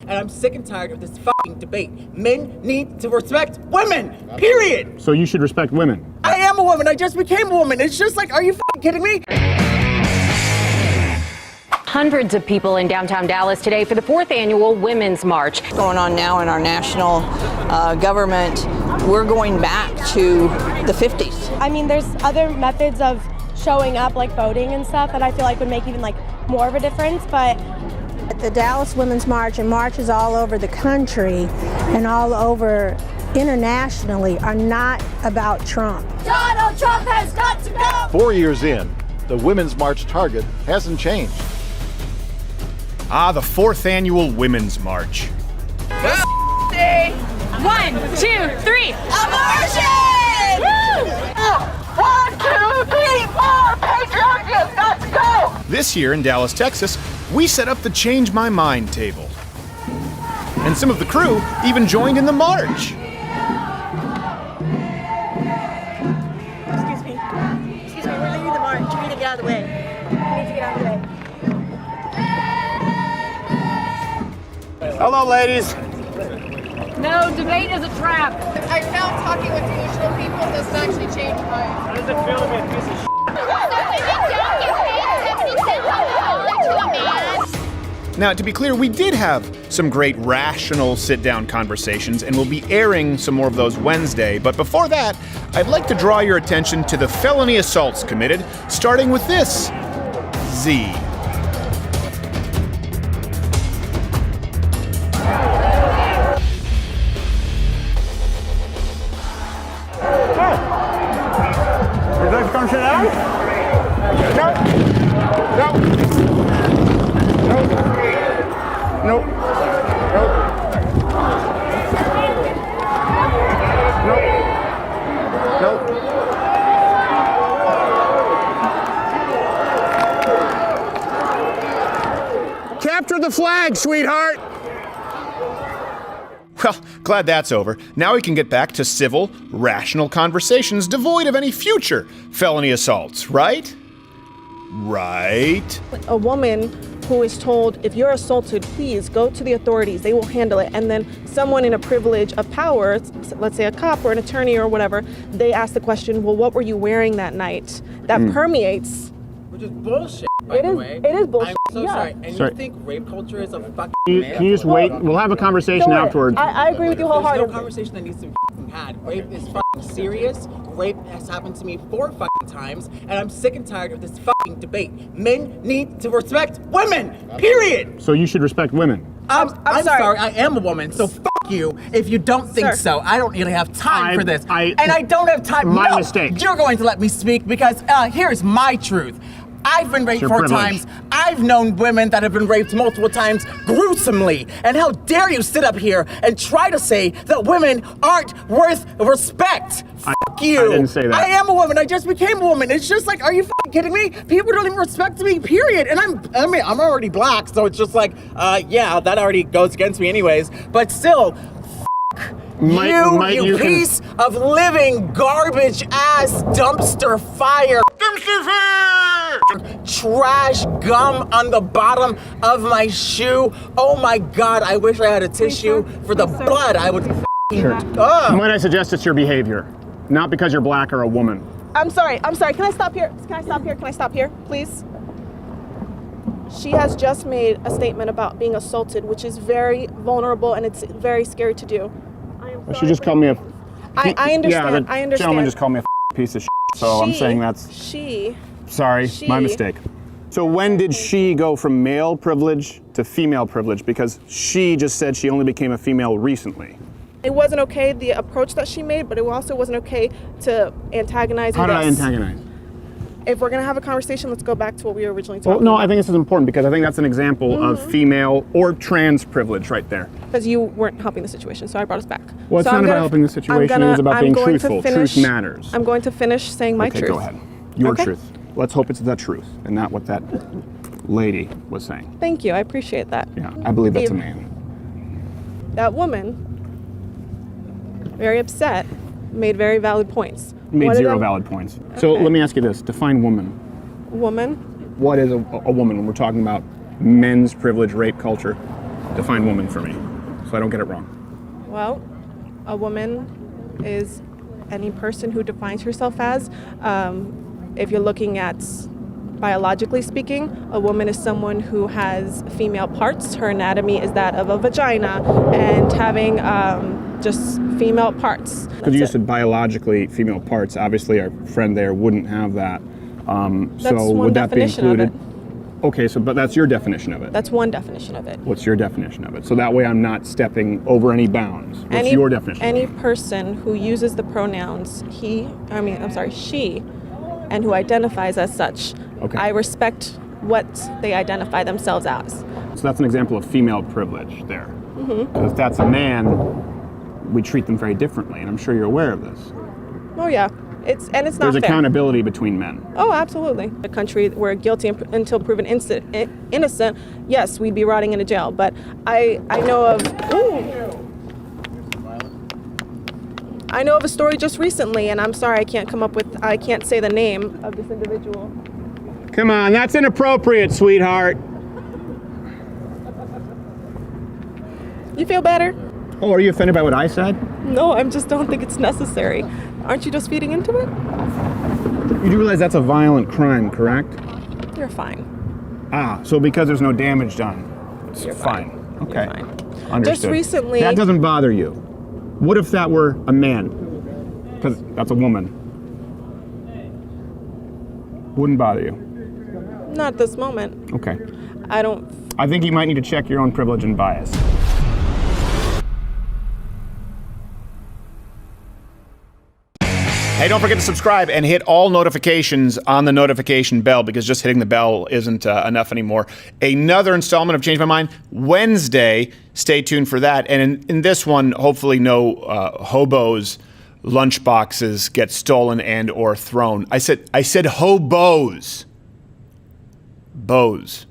And I'm sick and tired of this fucking debate. Men need to respect women, period. So you should respect women. I am a woman, I just became a woman. It's just like, are you fucking kidding me? Hundreds of people in downtown Dallas today for the 4th annual Women's March. Going on now in our national government, we're going back to the 50s. I mean, there's other methods of showing up, like voting and stuff, that I feel like would make even like more of a difference, but the Dallas Women's March and marches all over the country and all over internationally are not about Trump. Donald Trump has got to go! 4 years in, the Women's March target hasn't changed. The 4th annual Women's March. 1, 2, 3. Abortion! Woo! 1, 2, 3, 4, patriarchy has got to go! This year in Dallas, Texas, we set up the Change My Mind table. And some of the crew even joined in the march. Excuse me, we're leaving the march. You need to get out of the way. Hello, ladies. No, debate is a trap. I found talking with delusional people doesn't actually change minds. How does it feel to be a piece of shit? Now, to be clear, we did have some great rational sit-down conversations, and we'll be airing some more of those Wednesday. But before that, I'd like to draw your attention to the felony assaults committed, starting with this. Z. Would you like to come sit down? No. No. Nope. Nope. Nope. Nope. Capture the flag, sweetheart! Well, glad that's over. Now we can get back to civil, rational conversations devoid of any future felony assaults, right? Right? A woman who is told, if you're assaulted, please go to the authorities, they will handle it. And then someone in a privilege of power, let's say a cop or an attorney or whatever, they ask the question, well, what were you wearing that night? That permeates. Which is bullshit, by the way. It is bullshit. I'm so sorry. And you think rape culture is a fucking Can you just wait? We'll have a conversation afterwards. I agree with you There's wholeheartedly. no conversation that needs to be fucking had. Rape is fucking serious. Rape has happened to me 4 fucking times, and I'm sick and tired of this fucking debate. Men need to respect women, period. So you should respect women. I'm sorry, I am a woman, so fuck you if you don't think so. I don't really have time for this. And I don't have time. My mistake. You're going to let me speak because here's my truth. I've been raped 4 times. I've known women that have been raped multiple times, gruesomely. And how dare you sit up here and try to say that women aren't worth respect? Fuck you. I didn't say that. I am a woman. I just became a woman. It's just like, are you fucking kidding me? People don't even respect me, period. And I'm already black, so it's just like, yeah, that already goes against me anyways. But still, you piece of living garbage ass dumpster fire. Dumpster fire! Trash gum on the bottom of my shoe. Oh my God, I wish I had a tissue for the blood. I would Might I suggest it's your behavior, not because you're black or a woman. I'm sorry. Can I stop here? Can I stop here, please? She has just made a statement about being assaulted, which is very vulnerable and it's very scary to do. Well, she just called me a... I understand. Yeah, the I understand. gentleman just called me a piece of shit, so I'm saying that's... Sorry, my mistake. So when did she go from male privilege to female privilege? Because she just said she only became a female recently. It wasn't okay, the approach that she made, but it also wasn't okay to antagonize. How did I antagonize? If we're gonna have a conversation, let's go back to what we were originally talking about. Well, no, about. I think this is important because I think that's an example of female or trans privilege right there. Because you weren't helping the situation, so I brought us back. Well, it's not about helping the situation, it's about being truthful. Truth matters. I'm going to finish saying my truth. Okay, go ahead. Your truth. Let's hope it's the truth and not what that lady was saying. Thank you, I appreciate that. Yeah, I believe that's a man. That woman, very upset, made very valid points. Made 0 valid points. So let me ask you this, define woman. Woman? What is a woman when we're talking about men's privilege, rape culture? Define woman for me, so I don't get it wrong. Well, a woman is any person who defines herself as. If you're looking at biologically speaking, a woman is someone who has female parts. Her anatomy is that of a vagina and having just female parts. Because you said biologically female parts, obviously our friend there wouldn't have that. So would that be included? Okay, but that's your definition of it. That's one definition of it. What's your definition of it? So that way I'm not stepping over any bounds. What's your definition? Any person who uses the pronouns she, and who identifies as such. Okay. I respect what they identify themselves as. So that's an example of female privilege there. Because if that's a man, we treat them very differently, and I'm sure you're aware of this. Oh yeah, it's not fair. There's accountability between men. Oh, absolutely. A country where guilty until proven innocent, yes, we'd be rotting in a jail. But I know of a story just recently, and I'm sorry I can't say the name of this individual. Come on, that's inappropriate, sweetheart. You feel better? Oh, are you offended by what I said? No, I just don't think it's necessary. Aren't you just feeding into it? You do realize that's a violent crime, correct? You're fine. So because there's no damage done, it's fine. Okay. You're fine. Understood. Just recently... That doesn't bother you. What if that were a man? Because that's a woman. Wouldn't bother you? Not this moment. Okay. I think you might need to check your own privilege and bias. Hey, don't forget to subscribe and hit all notifications on the notification bell, because just hitting the bell isn't enough anymore. Another installment of Change My Mind Wednesday. Stay tuned for that. And in this one, hopefully no hobos' lunchboxes get stolen and or thrown. I said hobos. Bows.